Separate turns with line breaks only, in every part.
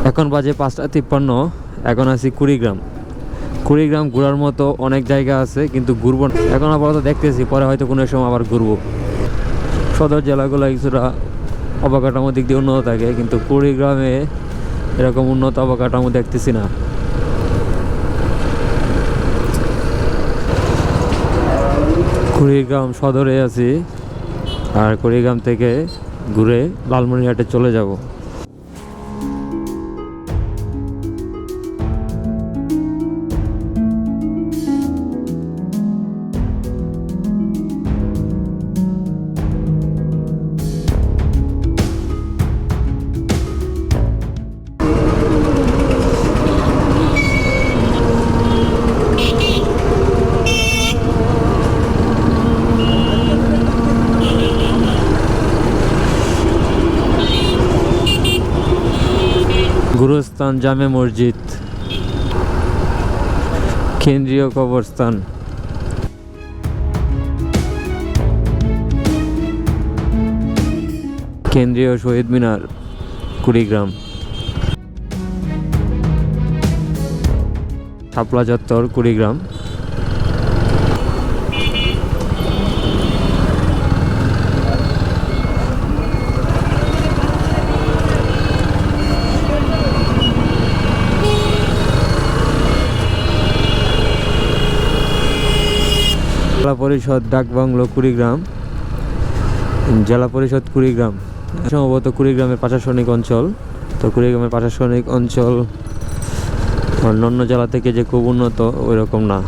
এখন বাজে 5:53। এখন আছি কুড়িগ্রাম। কুড়িগ্রাম ঘোরার মতো অনেক জায়গা আছে, কিন্তু ঘুরবো না এখন আপাতত, দেখতেছি পরে হয়তো কোনো সময় আবার ঘুরবো। সদর জেলাগুলো কিছুটা অবকাঠামো দিক দিয়ে উন্নত থাকে, কিন্তু কুড়িগ্রামে এরকম উন্নত অবকাঠামো দেখতেছি না। কুড়িগ্রাম সদরে আছি, আর কুড়িগ্রাম থেকে ঘুরে লালমনিরহাটে চলে যাব। গুরুস্থান জামে মসজিদ, কেন্দ্রীয় কবরস্থান, কেন্দ্রীয় শহীদ মিনার, কুড়িগ্রাম। শাপলা চত্বর, কুড়িগ্রাম। জেলা পরিষদ ডাকবাংলো, কুড়িগ্রাম। জেলা পরিষদ কুড়িগ্রাম সম্ভবত কুড়িগ্রামের প্রশাসনিক অঞ্চল। তো কুড়িগ্রামের প্রশাসনিক অঞ্চল অন্যান্য জেলা থেকে যে খুব উন্নত ওই রকম না।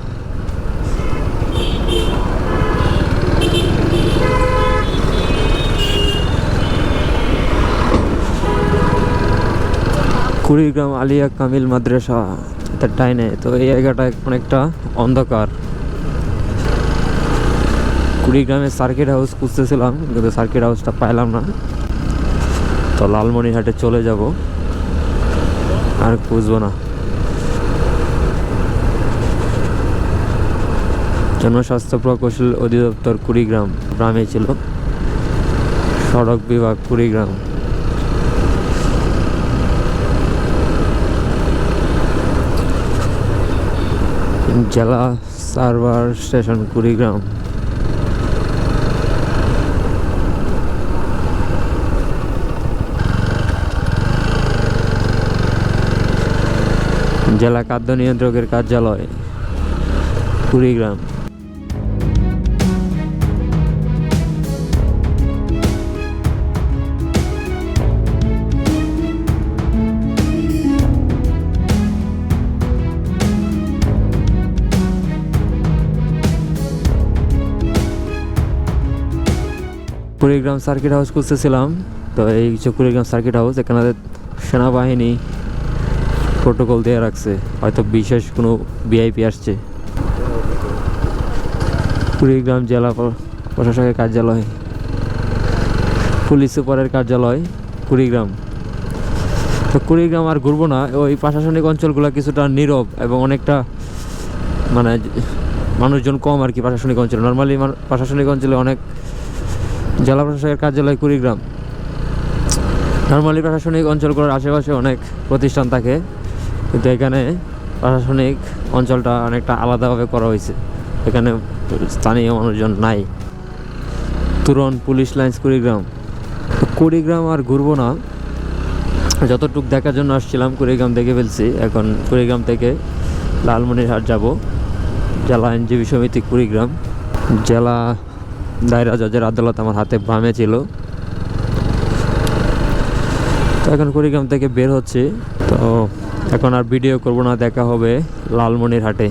কুড়িগ্রাম আলিয়া কামিল মাদ্রাসা তার ডাইনে। তো এই জায়গাটা অনেকটা অন্ধকার। কুড়িগ্রামে সার্কিট হাউস খুঁজতেছিলাম, কিন্তু সার্কিট হাউসটা পাইলাম না। তো লালমনিরহাটে চলে যাব, আর খুঁজবো না। জনস্বাস্থ্য প্রকৌশল অধিদপ্তর কুড়িগ্রাম গ্রামে ছিল। সড়ক বিভাগ কুড়িগ্রাম। জেলা সার্ভার স্টেশন কুড়িগ্রাম। জেলা খাদ্য নিয়ন্ত্রকের কার্যালয় কুড়িগ্রাম। কুড়িগ্রাম সার্কিট হাউস খুঁজতেছিলাম। তো এই কুড়িগ্রাম সার্কিট হাউস, এখানে সেনাবাহিনী প্রোটোকল দিয়ে রাখছে, হয়তো বিশেষ কোনো ভিআইপি আসছে। কুড়িগ্রাম জেলা প্রশাসকের কার্যালয়, পুলিশ সুপারের কার্যালয় কুড়িগ্রাম। তো কুড়িগ্রাম আর ঘুরবো না। ওই প্রশাসনিক অঞ্চলগুলো কিছুটা নীরব এবং অনেকটা মানে মানুষজন কম আর কি। প্রশাসনিক অঞ্চল নর্মালি প্রশাসনিক অঞ্চলে অনেক জেলা প্রশাসকের কার্যালয় কুড়িগ্রাম। নর্মালি প্রশাসনিক অঞ্চলগুলোর আশেপাশে অনেক প্রতিষ্ঠান থাকে, কিন্তু এখানে প্রশাসনিক অঞ্চলটা অনেকটা আলাদাভাবে করা হয়েছে। এখানে স্থানীয় মানুষজন নাই। তুরন পুলিশ লাইন্স কুড়িগ্রাম। কুড়িগ্রাম আর ঘুরবো না, যতটুক দেখার জন্য আসছিলাম কুড়িগ্রাম দেখে ফেলছি। এখন কুড়িগ্রাম থেকে লালমনিরহাট যাব। জেলা আইনজীবী সমিতি কুড়িগ্রাম। জেলা দায়রা জজের আদালত আমার হাতে বামে ছিল। তো এখন কুড়িগ্রাম থেকে বের হচ্ছে। তো এখন আর ভিডিও করব না, দেখা হবে লালমনিরহাটে।